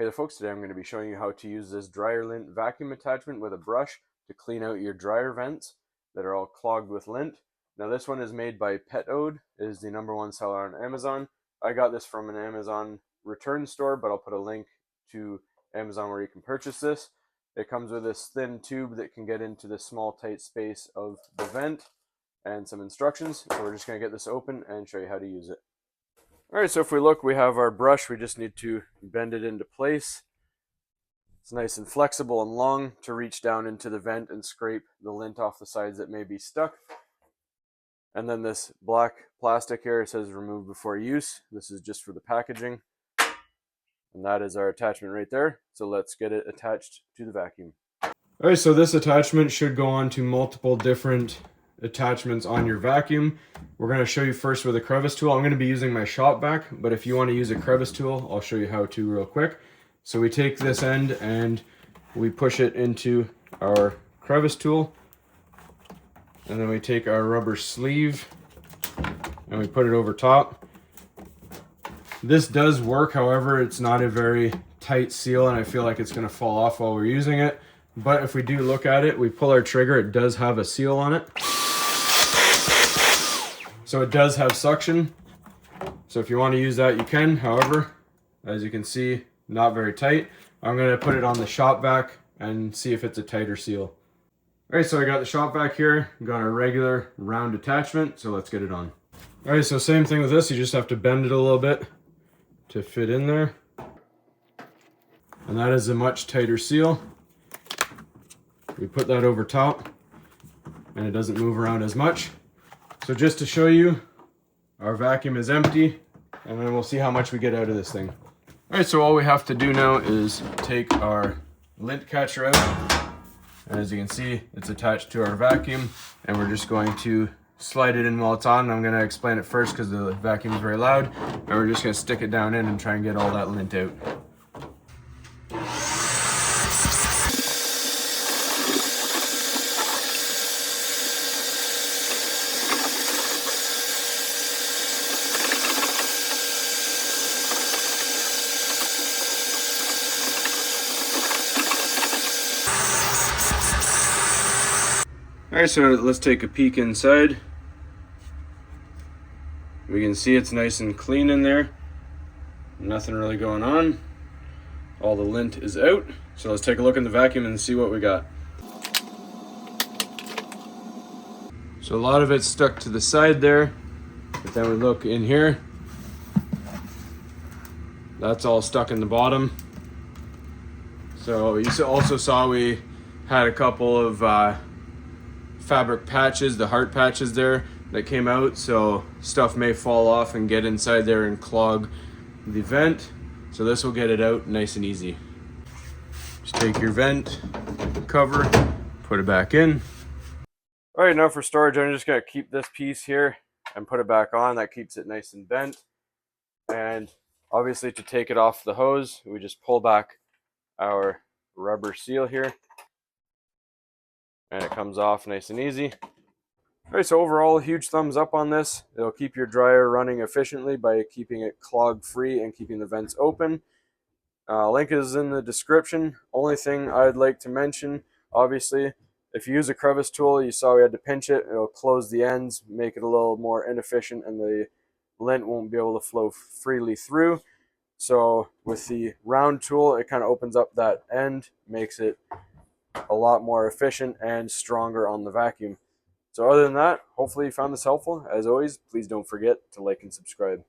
Hey there folks, today I'm going to be showing you how to use this dryer lint vacuum attachment with a brush to clean out your dryer vents that are all clogged with lint. Now this one is made by PetOde. It is the #1 seller on Amazon. I got this from an Amazon return store, but I'll put a link to Amazon where you can purchase this. It comes with this thin tube that can get into the small tight space of the vent and some instructions. So we're just going to get this open and show you how to use it. Alright, so if we look, we have our brush. We just need to bend it into place. It's nice and flexible and long to reach down into the vent and scrape the lint off the sides that may be stuck. And then this black plastic here, it says remove before use. This is just for the packaging. And that is our attachment right there. So let's get it attached to the vacuum. Alright, so this attachment should go on to multiple different attachments on your vacuum. We're going to show you first with a crevice tool. I'm going to be using my shop vac, but if you want to use a crevice tool, I'll show you how to real quick. So we take this end and we push it into our crevice tool, and then we take our rubber sleeve and we put it over top. This does work, however, it's not a very tight seal and I feel like it's going to fall off while we're using it. But if we do look at it, we pull our trigger, it does have a seal on it. So it does have suction. So if you want to use that, you can. However, as you can see, not very tight. I'm going to put it on the shop vac and see if it's a tighter seal. Alright, so I got the shop vac here. Got our regular round attachment, so let's get it on. Alright, so same thing with this. You just have to bend it a little bit to fit in there. And that is a much tighter seal. We put that over top and it doesn't move around as much. So just to show you, our vacuum is empty and then we'll see how much we get out of this thing. Alright, so all we have to do now is take our lint catcher out. And as you can see, it's attached to our vacuum and we're just going to slide it in while it's on. I'm going to explain it first because the vacuum is very loud. And we're just going to stick it down in and try and get all that lint out. Alright, so let's take a peek inside. We can see it's nice and clean in there. Nothing really going on. All the lint is out. So let's take a look in the vacuum and see what we got. So a lot of it's stuck to the side there. But then we look in here. That's all stuck in the bottom. So you also saw we had a couple of fabric patches, the heart patches there that came out, so stuff may fall off and get inside there and clog the vent. So this will get it out nice and easy. Just take your vent cover, put it back in. All right, now for storage, I'm just gonna keep this piece here and put it back on. That keeps it nice and bent. And obviously to take it off the hose, we just pull back our rubber seal here. And it comes off nice and easy. Alright, so overall, huge thumbs up on this. It'll keep your dryer running efficiently by keeping it clog free and keeping the vents open. Link is in the description. Only thing I'd like to mention, obviously, if you use a crevice tool, you saw we had to pinch it. It'll close the ends, make it a little more inefficient, and the lint won't be able to flow freely through. So with the round tool, it kind of opens up that end, makes it a lot more efficient and stronger on the vacuum. So other than that, hopefully you found this helpful. As always, please don't forget to like and subscribe.